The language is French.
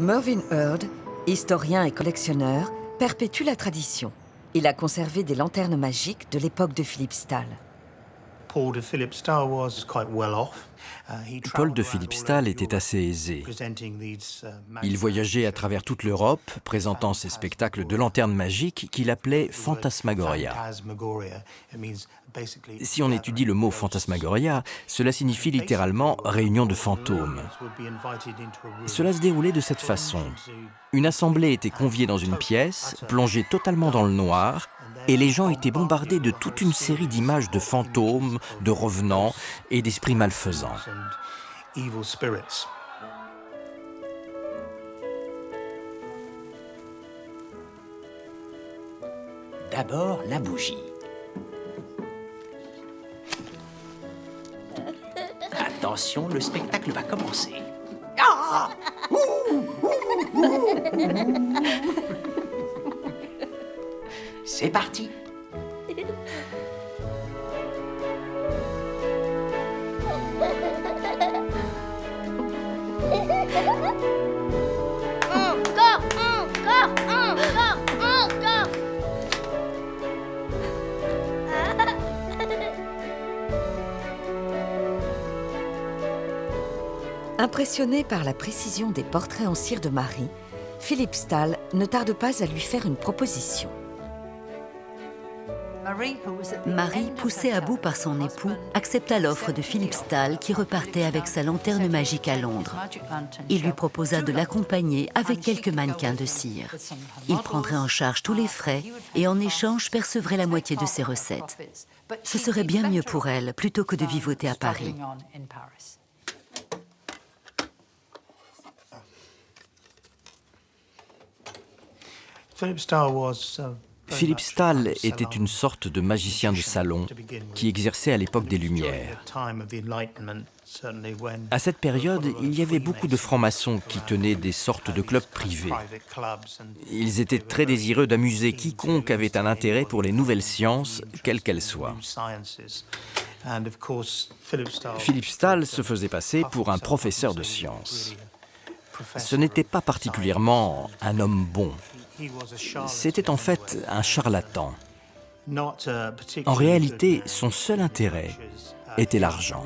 Mervyn Heard, historien et collectionneur, perpétue la tradition. Il a conservé des lanternes magiques de l'époque de Philippe Stahl. Paul de Philip Stahl était assez aisé. Il voyageait à travers toute l'Europe, présentant ses spectacles de lanternes magiques qu'il appelait Phantasmagoria. Si on étudie le mot Phantasmagoria, cela signifie littéralement « réunion de fantômes ». Cela se déroulait de cette façon. Une assemblée était conviée dans une pièce, plongée totalement dans le noir, et les gens étaient bombardés de toute une série d'images de fantômes, de revenants et d'esprits malfaisants. D'abord, la bougie. Attention, le spectacle va commencer. Ah! C'est parti. Encore. Impressionné par la précision des portraits en cire de Marie, Philippe Stahl ne tarde pas à lui faire une proposition. Marie, poussée à bout par son époux, accepta l'offre de Philippe Stahl qui repartait avec sa lanterne magique à Londres. Il lui proposa de l'accompagner avec quelques mannequins de cire. Il prendrait en charge tous les frais et en échange percevrait la moitié de ses recettes. Ce serait bien mieux pour elle plutôt que de vivoter à Paris. Philippe Stahl était une sorte de magicien de salon qui exerçait à l'époque des Lumières. À cette période, il y avait beaucoup de francs-maçons qui tenaient des sortes de clubs privés. Ils étaient très désireux d'amuser quiconque avait un intérêt pour les nouvelles sciences, quelles qu'elles soient. Philippe Stahl se faisait passer pour un professeur de sciences. Ce n'était pas particulièrement un homme bon. C'était en fait un charlatan. En réalité, son seul intérêt était l'argent.